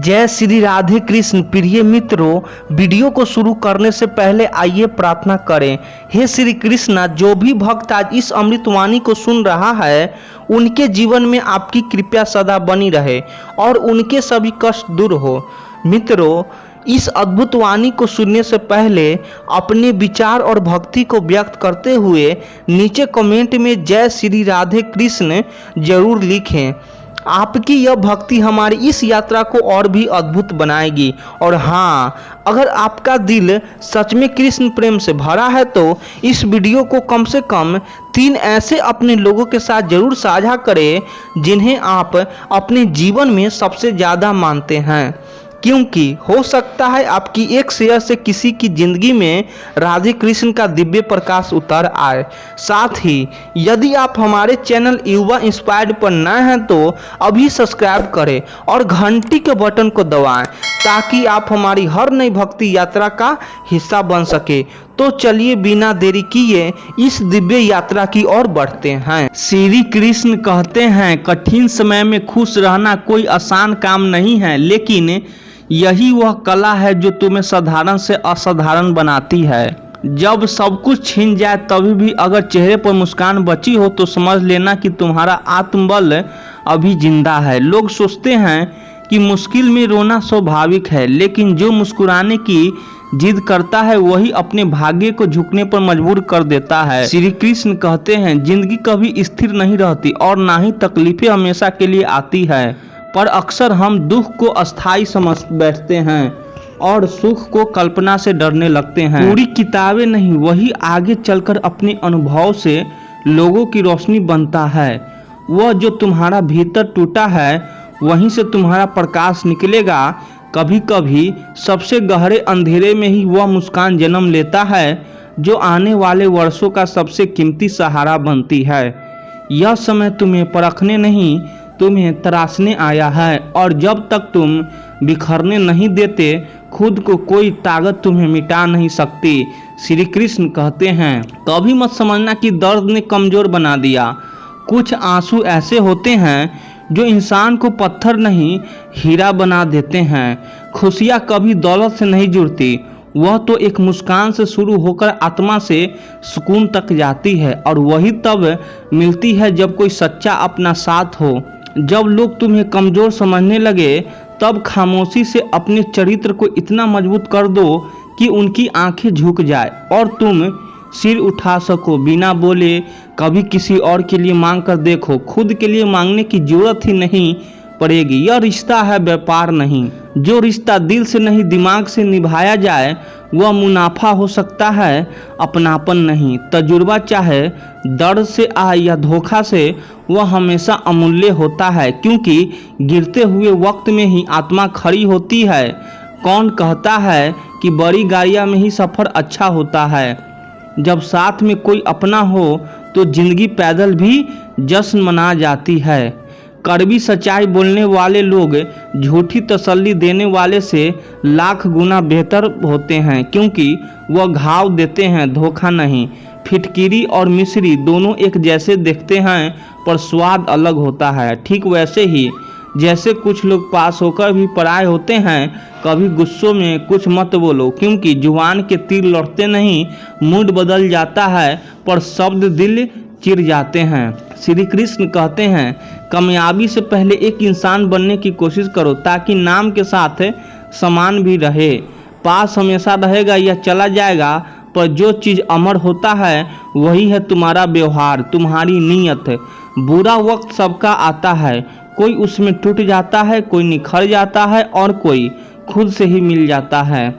जय श्री राधे कृष्ण। प्रिय मित्रों, वीडियो को शुरू करने से पहले आइए प्रार्थना करें। हे श्री कृष्णा, जो भी भक्त आज इस अमृतवाणी को सुन रहा है उनके जीवन में आपकी कृपा सदा बनी रहे और उनके सभी कष्ट दूर हो। मित्रों, इस अद्भुत वाणी को सुनने से पहले अपने विचार और भक्ति को व्यक्त करते हुए नीचे कमेंट में जय श्री राधे कृष्ण जरूर लिखें। आपकी यह भक्ति हमारी इस यात्रा को और भी अद्भुत बनाएगी। और हाँ, अगर आपका दिल सच में कृष्ण प्रेम से भरा है तो इस वीडियो को कम से कम 3 ऐसे अपने लोगों के साथ जरूर साझा करें जिन्हें आप अपने जीवन में सबसे ज़्यादा मानते हैं, क्योंकि हो सकता है आपकी एक शेयर से किसी की जिंदगी में राधे कृष्ण का दिव्य प्रकाश उतर आए। साथ ही यदि आप हमारे चैनल युवा इंस्पायर्ड पर नए हैं तो अभी सब्सक्राइब करें और घंटी के बटन को दबाएं ताकि आप हमारी हर नई भक्ति यात्रा का हिस्सा बन सके। तो चलिए बिना देरी किए इस दिव्य यात्रा की ओर बढ़ते हैं। श्री कृष्ण कहते हैं, कठिन समय में खुश रहना कोई आसान काम नहीं है, लेकिन यही वह कला है जो तुम्हें साधारण से असाधारण बनाती है। जब सब कुछ छिन जाए तभी भी अगर चेहरे पर मुस्कान बची हो तो समझ लेना कि तुम्हारा आत्मबल अभी जिंदा है। लोग सोचते हैं कि मुश्किल में रोना स्वाभाविक है, लेकिन जो मुस्कुराने की जिद करता है वही अपने भाग्य को झुकने पर मजबूर कर देता है। श्री कृष्ण कहते हैं, जिंदगी कभी स्थिर नहीं रहती और ना ही तकलीफें हमेशा के लिए आती है, पर अक्सर हम दुख को अस्थायी समझ बैठते हैं और सुख को कल्पना से डरने लगते हैं। पूरी किताबें नहीं, वही आगे चलकर अपने अनुभव से लोगों की रोशनी बनता है। वह जो तुम्हारा भीतर टूटा है वहीं से तुम्हारा प्रकाश निकलेगा। कभी कभी सबसे गहरे अंधेरे में ही वह मुस्कान जन्म लेता है जो आने वाले वर्षों का सबसे कीमती सहारा बनती है। यह समय तुम्हें परखने नहीं, तुम्हें तराशने आया है, और जब तक तुम बिखरने नहीं देते खुद को कोई ताकत तुम्हें मिटा नहीं सकती। श्री कृष्ण कहते हैं, कभी मत समझना कि दर्द ने कमजोर बना दिया। कुछ आंसू ऐसे होते हैं जो इंसान को पत्थर नहीं हीरा बना देते हैं। खुशियाँ कभी दौलत से नहीं जुड़ती, वह तो एक मुस्कान से शुरू होकर आत्मा से सुकून तक जाती है, और वही तब मिलती है जब कोई सच्चा अपना साथ हो। जब लोग तुम्हें कमज़ोर समझने लगे तब खामोशी से अपने चरित्र को इतना मजबूत कर दो कि उनकी आंखें झुक जाए और तुम सिर उठा सको बिना बोले। कभी किसी और के लिए मांग कर देखो, खुद के लिए मांगने की जरूरत ही नहीं पड़ेगी। यह रिश्ता है, व्यापार नहीं। जो रिश्ता दिल से नहीं दिमाग से निभाया जाए वह मुनाफा हो सकता है, अपनापन नहीं। तजुर्बा चाहे दर्द से आए या धोखा से, वह हमेशा अमूल्य होता है, क्योंकि गिरते हुए वक्त में ही आत्मा खड़ी होती है। कौन कहता है कि बड़ी गाड़ियां में ही सफ़र अच्छा होता है? जब साथ में कोई अपना हो तो जिंदगी पैदल भी जश्न मना जाती है। कड़वी सच्चाई बोलने वाले लोग झूठी तसल्ली देने वाले से लाख गुना बेहतर होते हैं, क्योंकि वह घाव देते हैं, धोखा नहीं। फिटकिरी और मिश्री दोनों एक जैसे दिखते हैं पर स्वाद अलग होता है। ठीक वैसे ही जैसे कुछ लोग पास होकर भी पराए होते हैं, कभी गुस्सों में कुछ मत बोलो, क्योंकि जुबान के तीर लौटते नहीं, मूड बदल जाता है पर शब्द दिल चिर जाते हैं। श्री कृष्ण कहते हैं, कामयाबी से पहले एक इंसान बनने की कोशिश करो ताकि नाम के साथ समान भी रहे। पास हमेशा रहेगा या चला जाएगा, पर जो चीज़ अमर होता है वही है तुम्हारा व्यवहार, तुम्हारी नीयत। बुरा वक्त सबका आता है, कोई उसमें टूट जाता है, कोई निखर जाता है और कोई खुद से ही मिल जाता है।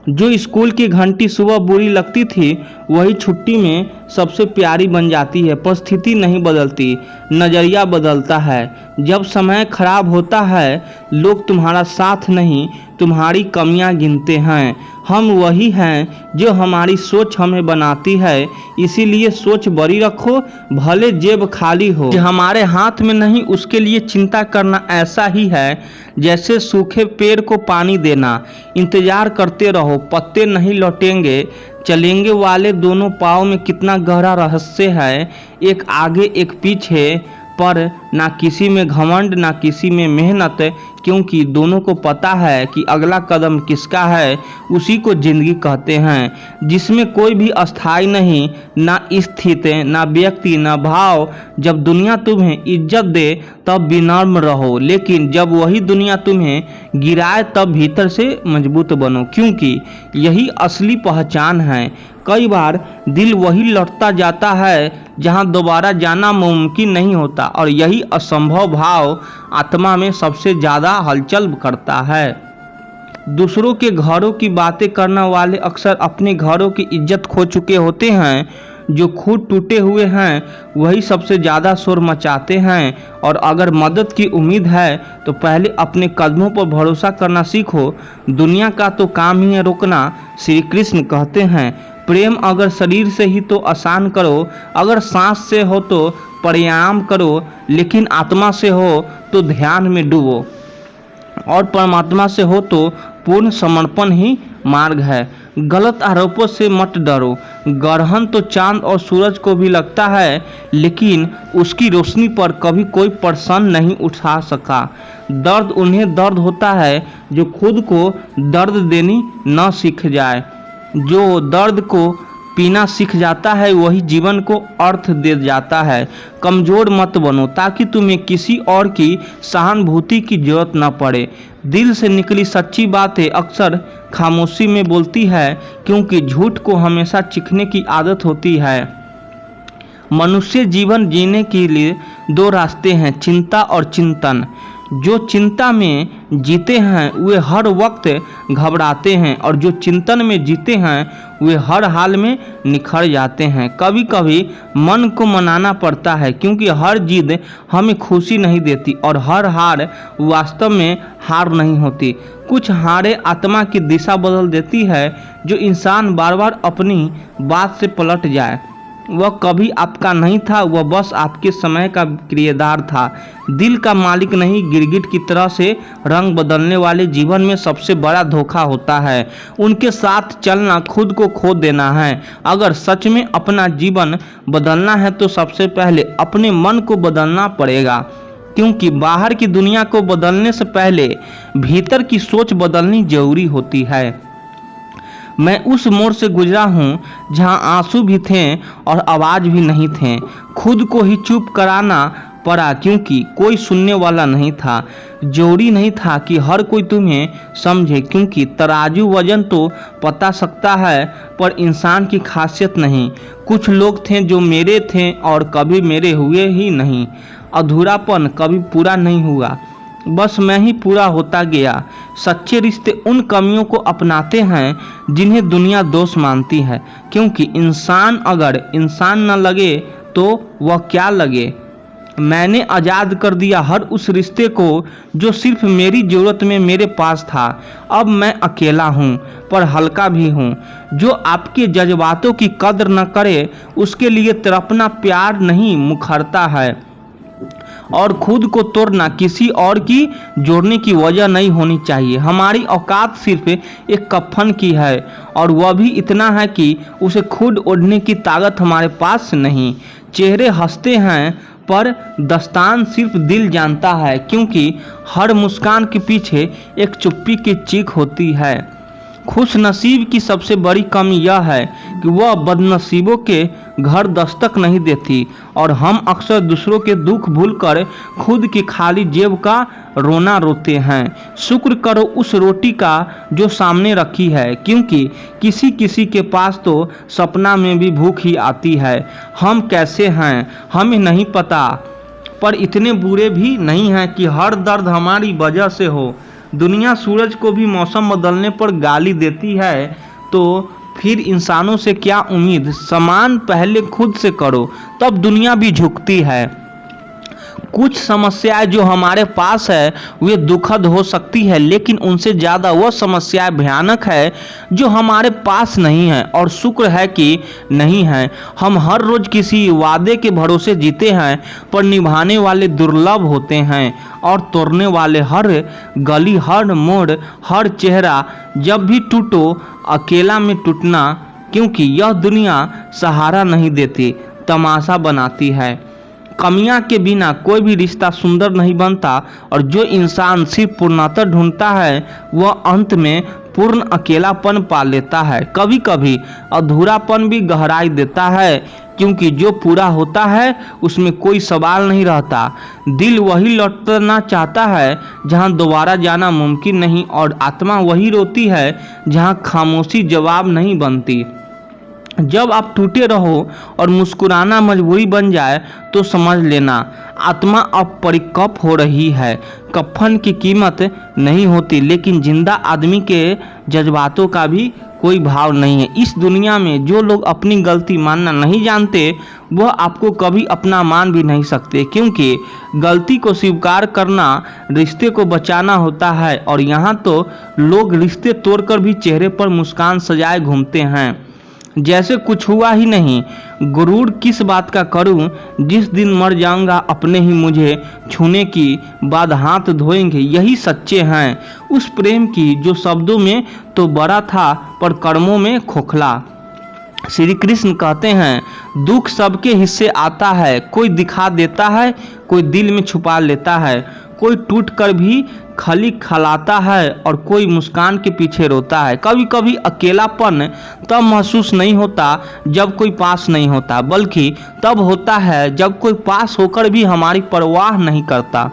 जो स्कूल की घंटी सुबह बुरी लगती थी वही छुट्टी में सबसे प्यारी बन जाती है। परिस्थिति नहीं बदलती, नज़रिया बदलता है। जब समय खराब होता है लोग तुम्हारा साथ नहीं तुम्हारी कमियां गिनते हैं। हम वही हैं जो हमारी सोच हमें बनाती है, इसीलिए सोच बड़ी रखो, भले जेब खाली हो। हमारे हाथ में नहीं उसके लिए चिंता करना ऐसा ही है जैसे सूखे पेड़ को पानी देना। इंतजार करते रहो, पत्ते नहीं लौटेंगे। चलेंगे वाले दोनों पाँव में कितना गहरा रहस्य है, एक आगे एक पीछे, पर ना किसी में घमंड ना किसी में मेहनत, क्योंकि दोनों को पता है कि अगला कदम किसका है। उसी को जिंदगी कहते हैं, जिसमें कोई भी अस्थाई नहीं, ना स्थिति, ना व्यक्ति, ना भाव। जब दुनिया तुम्हें इज्जत दे तब विनम्र रहो, लेकिन जब वही दुनिया तुम्हें गिराए तब भीतर से मजबूत बनो, क्योंकि यही असली पहचान है। कई बार दिल वही लौटता जाता है जहां दोबारा जाना मुमकिन नहीं होता, और यही असंभव भाव आत्मा में सबसे ज़्यादा हलचल करता है। दूसरों के घरों की बातें करने वाले अक्सर अपने घरों की इज्जत खो चुके होते हैं। जो खुद टूटे हुए हैं वही सबसे ज़्यादा शोर मचाते हैं। और अगर मदद की उम्मीद है तो पहले अपने कदमों पर भरोसा करना सीखो। दुनिया का तो काम ही है रोकना। श्री कृष्ण कहते हैं, प्रेम अगर शरीर से ही तो आसान करो, अगर सांस से हो तो प्राणायाम करो, लेकिन आत्मा से हो तो ध्यान में डूबो, और परमात्मा से हो तो पूर्ण समर्पण ही मार्ग है। गलत आरोपों से मत डरो। ग्रहण तो चांद और सूरज को भी लगता है, लेकिन उसकी रोशनी पर कभी कोई प्रश्न नहीं उठा सका। दर्द उन्हें दर्द होता है जो खुद को दर्द देनी न सीख जाए। जो दर्द को पीना सीख जाता है वही जीवन को अर्थ दे जाता है। कमज़ोर मत बनो ताकि तुम्हें किसी और की सहानुभूति की जरूरत न पड़े। दिल से निकली सच्ची बातें अक्सर खामोशी में बोलती है, क्योंकि झूठ को हमेशा चीखने की आदत होती है। मनुष्य जीवन जीने के लिए दो रास्ते हैं, चिंता और चिंतन। जो चिंता में जीते हैं वे हर वक्त घबराते हैं, और जो चिंतन में जीते हैं वे हर हाल में निखर जाते हैं। कभी कभी मन को मनाना पड़ता है, क्योंकि हर जीत हमें खुशी नहीं देती, और हर हार वास्तव में हार नहीं होती। कुछ हारें आत्मा की दिशा बदल देती है। जो इंसान बार बार अपनी बात से पलट जाए वह कभी आपका नहीं था, वह बस आपके समय का किरदार था। दिल का मालिक नहीं, गिरगिट की तरह से रंग बदलने वाले जीवन में सबसे बड़ा धोखा होता है। उनके साथ चलना खुद को खो देना है। अगर सच में अपना जीवन बदलना है तो सबसे पहले अपने मन को बदलना पड़ेगा, क्योंकि बाहर की दुनिया को बदलने से पहले भीतर की सोच बदलनी जरूरी होती है। मैं उस मोड़ से गुजरा हूँ जहाँ आंसू भी थे और आवाज़ भी नहीं थे। खुद को ही चुप कराना पड़ा, क्योंकि कोई सुनने वाला नहीं था। जरूरी नहीं था कि हर कोई तुम्हें समझे, क्योंकि तराजू वजन तो पता सकता है पर इंसान की खासियत नहीं। कुछ लोग थे जो मेरे थे और कभी मेरे हुए ही नहीं। अधूरापन कभी पूरा नहीं हुआ, बस मैं ही पूरा होता गया। सच्चे रिश्ते उन कमियों को अपनाते हैं जिन्हें दुनिया दोष मानती है, क्योंकि इंसान अगर इंसान न लगे तो वह क्या लगे। मैंने आज़ाद कर दिया हर उस रिश्ते को जो सिर्फ मेरी ज़रूरत में मेरे पास था। अब मैं अकेला हूँ पर हल्का भी हूँ। जो आपके जज्बातों की कद्र न करे उसके लिए तड़पना प्यार नहीं मुखरता है, और खुद को तोड़ना किसी और की जोड़ने की वजह नहीं होनी चाहिए। हमारी औकात सिर्फ एक कफन की है, और वह भी इतना है कि उसे खुद ओढ़ने की ताकत हमारे पास नहीं। चेहरे हंसते हैं पर दस्तान सिर्फ दिल जानता है, क्योंकि हर मुस्कान के पीछे एक चुप्पी की चीख होती है। खुश नसीब की सबसे बड़ी कमी यह है कि वह बदनसीबों के घर दस्तक नहीं देती, और हम अक्सर दूसरों के दुख भूलकर खुद की खाली जेब का रोना रोते हैं। शुक्र करो उस रोटी का जो सामने रखी है, क्योंकि किसी किसी के पास तो सपना में भी भूख ही आती है। हम कैसे हैं हमें नहीं पता, पर इतने बुरे भी नहीं हैं कि हर दर्द हमारी वजह से हो। दुनिया सूरज को भी मौसम बदलने पर गाली देती है, तो फिर इंसानों से क्या उम्मीद। सम्मान पहले खुद से करो, तब दुनिया भी झुकती है। कुछ समस्याएं जो हमारे पास है वे दुखद हो सकती है, लेकिन उनसे ज़्यादा वह समस्याएं भयानक है जो हमारे पास नहीं है, और शुक्र है कि नहीं है। हम हर रोज़ किसी वादे के भरोसे जीते हैं, पर निभाने वाले दुर्लभ होते हैं, और तोड़ने वाले हर गली, हर मोड़, हर चेहरा। जब भी टूटो अकेला में टूटना, क्योंकि यह दुनिया सहारा नहीं देती, तमाशा बनाती है। कमियां के बिना कोई भी रिश्ता सुंदर नहीं बनता और जो इंसान सिर्फ पूर्णता ढूंढता है वह अंत में पूर्ण अकेलापन पा लेता है। कभी कभी अधूरापन भी गहराई देता है, क्योंकि जो पूरा होता है उसमें कोई सवाल नहीं रहता। दिल वही लौटना चाहता है जहां दोबारा जाना मुमकिन नहीं, और आत्मा वही रोती है जहां खामोशी जवाब नहीं बनती। जब आप टूटे रहो और मुस्कुराना मजबूरी बन जाए तो समझ लेना आत्मा अब परिपक्व हो रही है। कफन की कीमत नहीं होती, लेकिन जिंदा आदमी के जज्बातों का भी कोई भाव नहीं है। इस दुनिया में जो लोग अपनी गलती मानना नहीं जानते वह आपको कभी अपना मान भी नहीं सकते, क्योंकि गलती को स्वीकार करना रिश्ते को बचाना होता है। और यहाँ तो लोग रिश्ते तोड़कर भी चेहरे पर मुस्कान सजाए घूमते हैं जैसे कुछ हुआ ही नहीं। गुरूर किस बात का करूं, जिस दिन मर जाऊंगा अपने ही मुझे छूने की बाद हाथ धोएंगे, यही सच्चे हैं। उस प्रेम की जो शब्दों में तो बड़ा था पर कर्मों में खोखला। श्री कृष्ण कहते हैं दुख सबके हिस्से आता है, कोई दिखा देता है, कोई दिल में छुपा लेता है, कोई टूट कर भी खली खलाता है और कोई मुस्कान के पीछे रोता है। कभी कभी अकेलापन तब महसूस नहीं होता जब कोई पास नहीं होता, बल्कि तब होता है जब कोई पास होकर भी हमारी परवाह नहीं करता।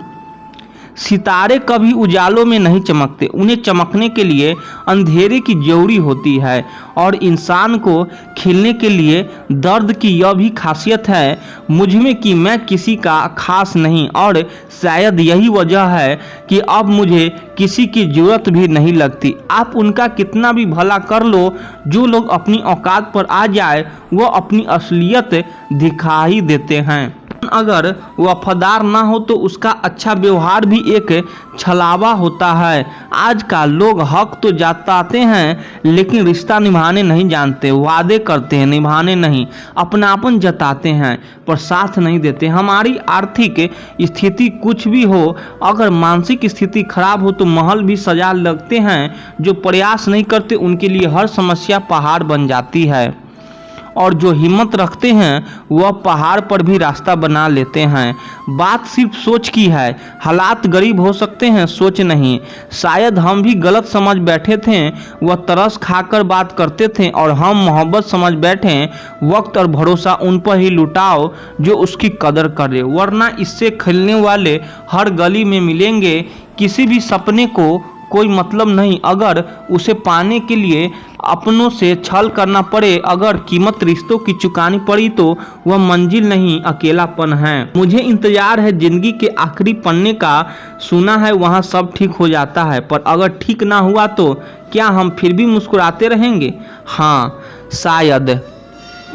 सितारे कभी उजालों में नहीं चमकते, उन्हें चमकने के लिए अंधेरे की जरूरी होती है। और इंसान को खिलने के लिए दर्द की यह भी खासियत है मुझ में कि मैं किसी का खास नहीं, और शायद यही वजह है कि अब मुझे किसी की जरूरत भी नहीं लगती। आप उनका कितना भी भला कर लो, जो लोग अपनी औकात पर आ जाए वह अपनी असलियत दिखाई देते हैं। अगर वफादार ना हो तो उसका अच्छा व्यवहार भी एक छलावा होता है। आजकल लोग हक तो जताते हैं लेकिन रिश्ता निभाने नहीं जानते। वादे करते हैं, निभाने नहीं। अपनापन जताते हैं पर साथ नहीं देते। हमारी आर्थिक स्थिति कुछ भी हो, अगर मानसिक स्थिति खराब हो तो महल भी सजा लगते हैं। जो प्रयास नहीं करते उनके लिए हर समस्या पहाड़ बन जाती है, और जो हिम्मत रखते हैं वह पहाड़ पर भी रास्ता बना लेते हैं। बात सिर्फ सोच की है। हालात गरीब हो सकते हैं, सोच नहीं। शायद हम भी गलत समझ बैठे थे, वह तरस खाकर बात करते थे, और हम मोहब्बत समझ बैठे। वक्त और भरोसा उन पर ही लुटाओ जो उसकी कदर करे, वरना इससे खिलने वाले हर गली में मिलेंगे। किसी भी सपने को कोई मतलब नहीं अगर उसे पाने के लिए अपनों से छल करना पड़े। अगर कीमत रिश्तों की चुकानी पड़ी तो वह मंजिल नहीं, अकेलापन है। मुझे इंतजार है जिंदगी के आखिरी पन्ने का। सुना है वहाँ सब ठीक हो जाता है, पर अगर ठीक ना हुआ तो क्या हम फिर भी मुस्कुराते रहेंगे? हाँ शायद,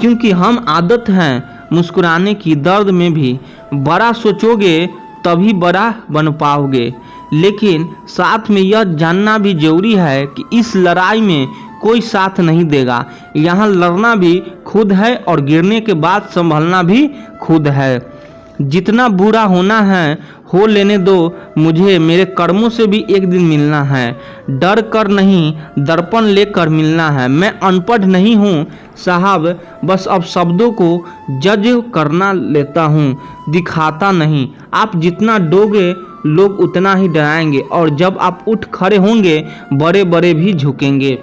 क्योंकि हम आदत हैं मुस्कुराने की। दर्द में भी बड़ा सोचोगे तभी बड़ा बन पाओगे, लेकिन साथ में यह जानना भी जरूरी है कि इस लड़ाई में कोई साथ नहीं देगा। यहाँ लड़ना भी खुद है और गिरने के बाद संभलना भी खुद है। जितना बुरा होना है हो लेने दो मुझे, मेरे कर्मों से भी एक दिन मिलना है। डर कर नहीं, दर्पण लेकर मिलना है। मैं अनपढ़ नहीं हूँ साहब, बस अब शब्दों को जज करना लेता हूँ, दिखाता नहीं। आप जितना डोगे लोग उतना ही डराएंगे, और जब आप उठ खड़े होंगे बड़े बड़े भी झुकेंगे।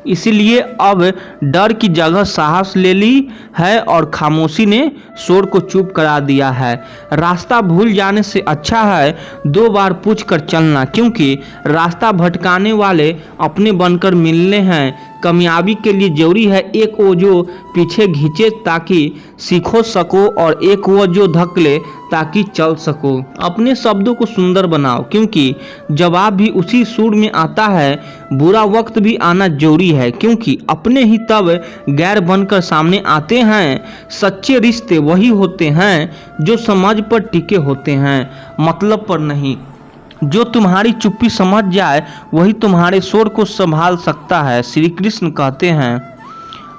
इसलिए अब डर की जगह साहस ले ली है, और खामोशी ने शोर को चुप करा दिया है। रास्ता भूल जाने से अच्छा है 2 बार पूछ कर चलना, क्योंकि रास्ता भटकाने वाले अपने बनकर मिलने हैं। कामयाबी के लिए जरूरी है एक वो जो पीछे खींचे ताकि सीखो सको, और एक वो जो धक्के ताकि चल सको। अपने शब्दों को सुंदर बनाओ, क्योंकि जवाब भी उसी सुर में आता है। बुरा वक्त भी आना जरूरी है, क्योंकि अपने ही तब गैर बनकर सामने आते हैं। सच्चे रिश्ते वही होते हैं जो समझ पर टिके होते हैं, मतलब पर नहीं। जो तुम्हारी चुप्पी समझ जाए वही तुम्हारे शोर को संभाल सकता है। श्री कृष्ण कहते हैं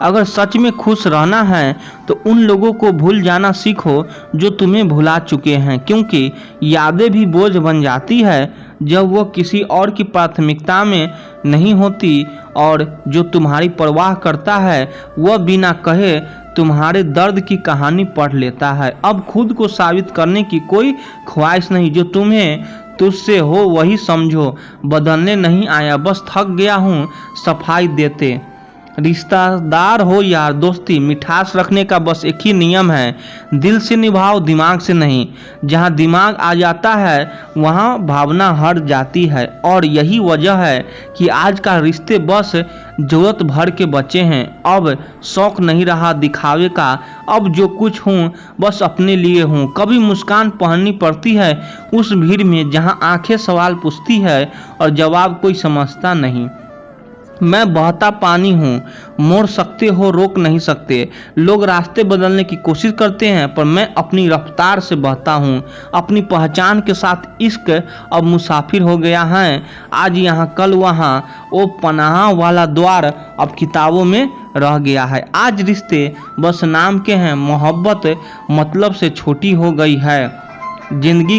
अगर सच में खुश रहना है तो उन लोगों को भूल जाना सीखो जो तुम्हें भुला चुके हैं, क्योंकि यादें भी बोझ बन जाती है जब वह किसी और की प्राथमिकता में नहीं होती। और जो तुम्हारी परवाह करता है वह बिना कहे तुम्हारे दर्द की कहानी पढ़ लेता है। अब खुद को साबित करने की कोई ख्वाहिश नहीं, जो तुम्हें तुझसे हो वही समझो। बदलने नहीं आया, बस थक गया हूँ सफाई देते। रिश्तेदार हो या दोस्ती, मिठास रखने का बस एक ही नियम है, दिल से निभाओ, दिमाग से नहीं। जहाँ दिमाग आ जाता है वहाँ भावना हट जाती है, और यही वजह है कि आज का रिश्ते बस जरूरत भर के बचे हैं। अब शौक नहीं रहा दिखावे का, अब जो कुछ हूँ बस अपने लिए हूँ। कभी मुस्कान पहननी पड़ती है उस भीड़ में जहाँ आंखें सवाल पूछती है और जवाब कोई समझता नहीं। मैं बहता पानी हूँ, मोड़ सकते हो रोक नहीं सकते। लोग रास्ते बदलने की कोशिश करते हैं, पर मैं अपनी रफ्तार से बहता हूँ। अपनी पहचान के साथ इश्क अब मुसाफिर हो गया है, आज यहाँ कल वहाँ। वो पनाह वाला द्वार अब किताबों में रह गया है। आज रिश्ते बस नाम के हैं, मोहब्बत मतलब से छोटी हो गई है। जिंदगी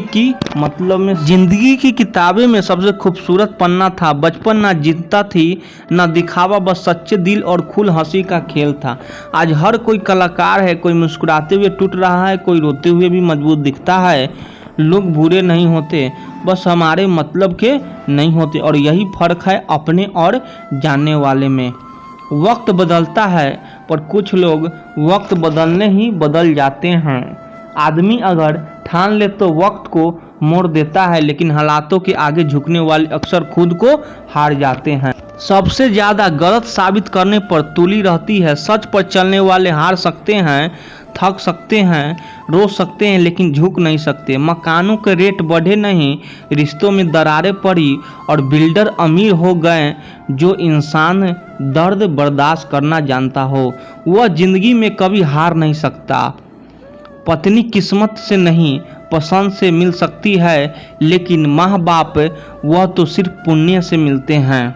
की किताबें में सबसे खूबसूरत पन्ना था बचपन, ना जीतता थी ना दिखावा, बस सच्चे दिल और खुल हंसी का खेल था। आज हर कोई कलाकार है, कोई मुस्कुराते हुए टूट रहा है, कोई रोते हुए भी मजबूत दिखता है। लोग बुरे नहीं होते, बस हमारे मतलब के नहीं होते, और यही फर्क है अपने और जानने वाले में। वक्त बदलता है, पर कुछ लोग वक्त बदलने ही बदल जाते हैं। आदमी अगर ठान ले तो वक्त को मोड़ देता है, लेकिन हालातों के आगे झुकने वाले अक्सर खुद को हार जाते हैं। सबसे ज्यादा गलत साबित करने पर तुली रहती है। सच पर चलने वाले हार सकते हैं, थक सकते हैं, रो सकते हैं, लेकिन झुक नहीं सकते। मकानों के रेट बढ़े नहीं, रिश्तों में दरारें पड़ी और बिल्डर अमीर हो गए। जो इंसान दर्द बर्दाश्त करना जानता हो वह जिंदगी में कभी हार नहीं सकता। पत्नी किस्मत से नहीं पसंद से मिल सकती है, लेकिन माँ बाप वह तो सिर्फ पुण्य से मिलते हैं।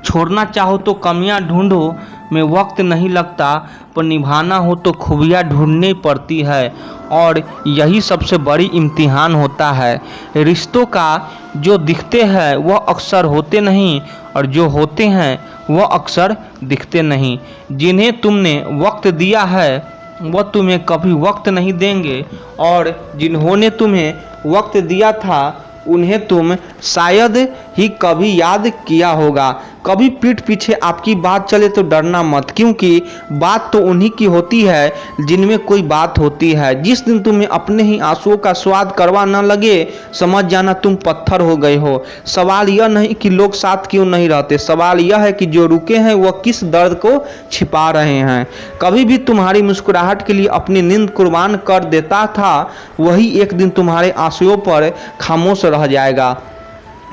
छोड़ना चाहो तो कमियां ढूंढो, में वक्त नहीं लगता, पर निभाना हो तो खूबियाँ ढूंढनी पड़ती है, और यही सबसे बड़ी इम्तिहान होता है। रिश्तों का जो दिखते हैं वह अक्सर होते नहीं, और जो होते हैं वह अक्सर दिखते नहीं। जिन्हें तुमने वक्त दिया है वह तुम्हें कभी वक्त नहीं देंगे, और जिन्होंने तुम्हें वक्त दिया था उन्हें तुम शायद ही कभी याद किया होगा। कभी पीठ पीछे आपकी बात चले तो डरना मत, क्योंकि बात तो उन्हीं की होती है जिनमें कोई बात होती है। जिस दिन तुम्हें अपने ही आंसुओं का स्वाद करवा न लगे, समझ जाना तुम पत्थर हो गए हो। सवाल यह नहीं कि लोग साथ क्यों नहीं रहते, सवाल यह है कि जो रुके हैं वह किस दर्द को छिपा रहे हैं। कभी भी तुम्हारी मुस्कुराहट के लिए अपनी नींद कुर्बान कर देता था, वही एक दिन तुम्हारे आंसुओं पर खामोश रह जाएगा।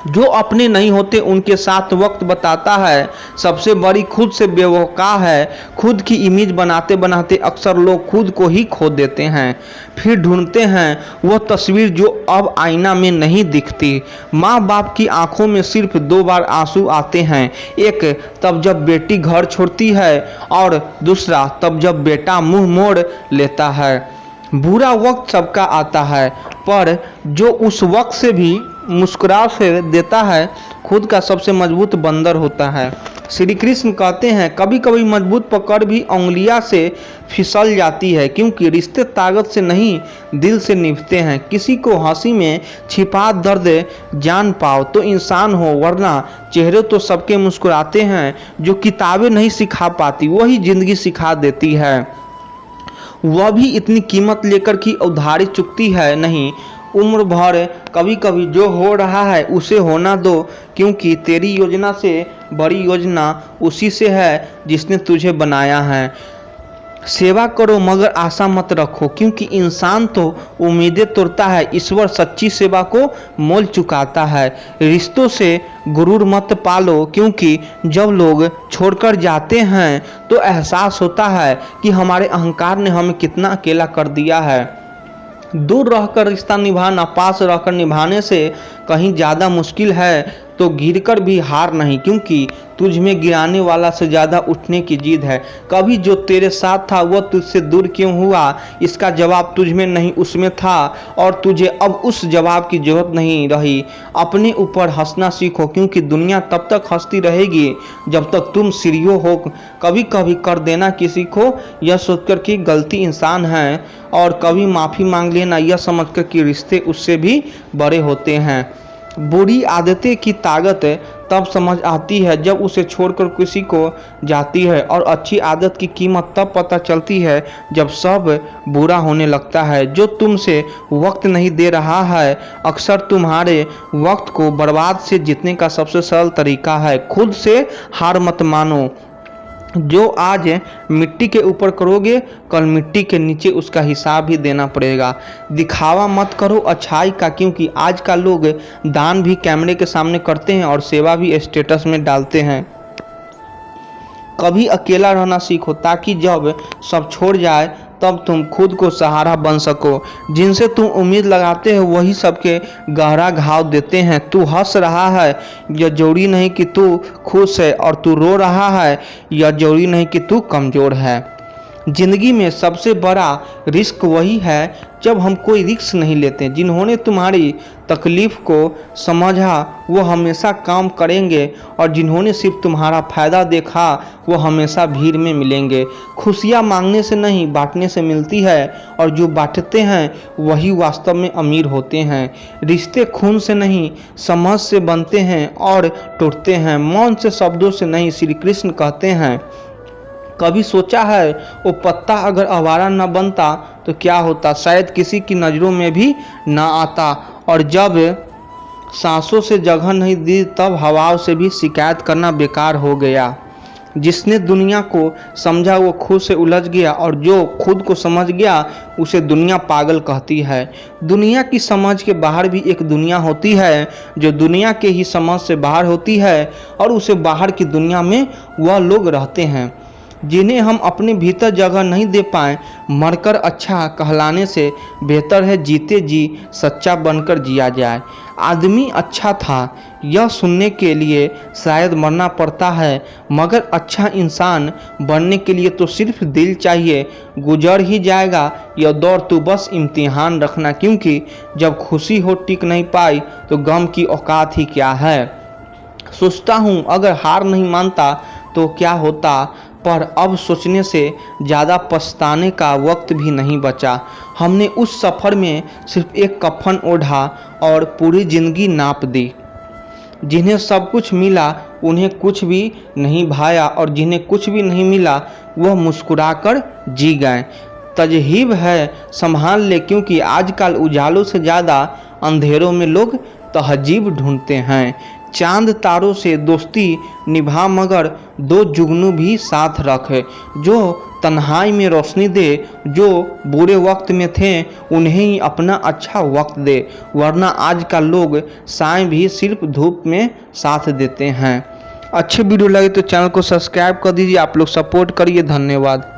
जो अपने नहीं होते उनके साथ वक्त बताता है, सबसे बड़ी खुद से बेवकूफ़ है। खुद की इमेज बनाते बनाते अक्सर लोग खुद को ही खो देते हैं, फिर ढूंढते हैं वह तस्वीर जो अब आईना में नहीं दिखती। माँ बाप की आंखों में सिर्फ 2 बार आंसू आते हैं, एक तब जब बेटी घर छोड़ती है, और दूसरा तब जब बेटा मुंह मोड़ लेता है। बुरा वक्त सबका आता है, पर जो उस वक्त से भी मुस्कुरा से देता है, खुद का सबसे मजबूत बंदर होता है। श्री कृष्ण कहते हैं, कभी कभी मजबूत पकड़ भी उंगलियां से फिसल जाती है, क्योंकि रिश्ते ताकत से नहीं दिल से निभते हैं। किसी को हंसी में छिपा दर्द जान पाओ तो इंसान हो, वरना चेहरे तो सबके मुस्कुराते हैं। जो किताबें नहीं सिखा पाती वही जिंदगी सिखा देती है, वह भी इतनी कीमत लेकर कि उधारी चुकती है नहीं उम्र भर। कभी कभी जो हो रहा है उसे होना दो, क्योंकि तेरी योजना से बड़ी योजना उसी से है जिसने तुझे बनाया है। सेवा करो मगर आशा मत रखो, क्योंकि इंसान तो उम्मीदें तोड़ता है, ईश्वर सच्ची सेवा को मोल चुकाता है। रिश्तों से गुरूर मत पालो, क्योंकि जब लोग छोड़कर जाते हैं तो एहसास होता है कि हमारे अहंकार ने हमें कितना अकेला कर दिया है। दूर रहकर रिश्ता निभाना पास रहकर निभाने से कहीं ज़्यादा मुश्किल है। तो गिरकर भी हार नहीं, क्योंकि तुझ में गिराने वाला से ज़्यादा उठने की जिद है। कभी जो तेरे साथ था वह तुझसे दूर क्यों हुआ, इसका जवाब तुझ में नहीं उसमें था, और तुझे अब उस जवाब की जरूरत नहीं रही। अपने ऊपर हंसना सीखो, क्योंकि दुनिया तब तक हंसती रहेगी जब तक तुम सीरियस हो। कभी कभी कर देना किसी को यह सोचकर कि गलती इंसान है, और कभी माफ़ी मांग लेना यह समझकर कि रिश्ते उससे भी बड़े होते हैं। बुरी आदतें की ताकत तब समझ आती है जब उसे छोड़कर किसी को जाती है, और अच्छी आदत की कीमत तब पता चलती है जब सब बुरा होने लगता है। जो तुमसे वक्त नहीं दे रहा है अक्सर तुम्हारे वक्त को बर्बाद से जीतने का सबसे सरल तरीका है। खुद से हार मत मानो। जो आज मिट्टी के ऊपर करोगे कल मिट्टी के नीचे उसका हिसाब भी देना पड़ेगा। दिखावा मत करो अच्छाई का, क्योंकि आज का लोग दान भी कैमरे के सामने करते हैं और सेवा भी स्टेटस में डालते हैं। कभी अकेला रहना सीखो, ताकि जब सब छोड़ जाए तब तुम खुद को सहारा बन सको। जिनसे तुम उम्मीद लगाते हो वही सबके गहरा घाव देते हैं। तू हंस रहा है यह जरूरी नहीं कि तू खुश है, और तू रो रहा है यह जरूरी नहीं कि तू कमज़ोर है। जिंदगी में सबसे बड़ा रिस्क वही है जब हम कोई रिस्क नहीं लेते। जिन्होंने तुम्हारी तकलीफ़ को समझा वो हमेशा काम करेंगे, और जिन्होंने सिर्फ तुम्हारा फ़ायदा देखा वो हमेशा भीड़ में मिलेंगे। खुशियाँ मांगने से नहीं बांटने से मिलती है, और जो बांटते हैं वही वास्तव में अमीर होते हैं। रिश्ते खून से नहीं समझ से बनते हैं और टूटते हैं, मौन से शब्दों से नहीं। श्री कृष्ण कहते हैं, कभी सोचा है वो पत्ता अगर आवारा न बनता तो क्या होता, शायद किसी की नज़रों में भी ना आता। और जब सांसों से जगह नहीं दी तब हवाओं से भी शिकायत करना बेकार हो गया। जिसने दुनिया को समझा वो खुद से उलझ गया, और जो खुद को समझ गया उसे दुनिया पागल कहती है। दुनिया की समझ के बाहर भी एक दुनिया होती है जो दुनिया के ही समझ से बाहर होती है, और उसे बाहर की दुनिया में वह लोग रहते हैं जिन्हें हम अपने भीतर जगह नहीं दे पाए। मरकर अच्छा कहलाने से बेहतर है जीते जी सच्चा बनकर जिया जाए। आदमी अच्छा था यह सुनने के लिए शायद मरना पड़ता है, मगर अच्छा इंसान बनने के लिए तो सिर्फ दिल चाहिए। गुजर ही जाएगा यह दौर, तू बस इम्तिहान रखना, क्योंकि जब खुशी हो टिक नहीं पाई तो गम की औकात ही क्या है। सोचता हूँ अगर हार नहीं मानता तो क्या होता, पर अब सोचने से ज़्यादा पछताने का वक्त भी नहीं बचा। हमने उस सफ़र में सिर्फ एक कफन ओढ़ा और पूरी ज़िंदगी नाप दी। जिन्हें सब कुछ मिला उन्हें कुछ भी नहीं भाया, और जिन्हें कुछ भी नहीं मिला वह मुस्कुराकर जी गए। तजहीब है संभाल ले, क्योंकि आजकल उजालों से ज़्यादा अंधेरों में लोग तहजीब ढूंढते हैं। चांद तारों से दोस्ती निभा, मगर दो जुगनू भी साथ रखे। जो तन्हाई में रोशनी दे, जो बुरे वक्त में थे उन्हें ही अपना अच्छा वक्त दे, वरना आज का लोग साएं भी सिर्फ धूप में साथ देते हैं। अच्छी वीडियो लगे तो चैनल को सब्सक्राइब कर दीजिए। आप लोग सपोर्ट करिए। धन्यवाद।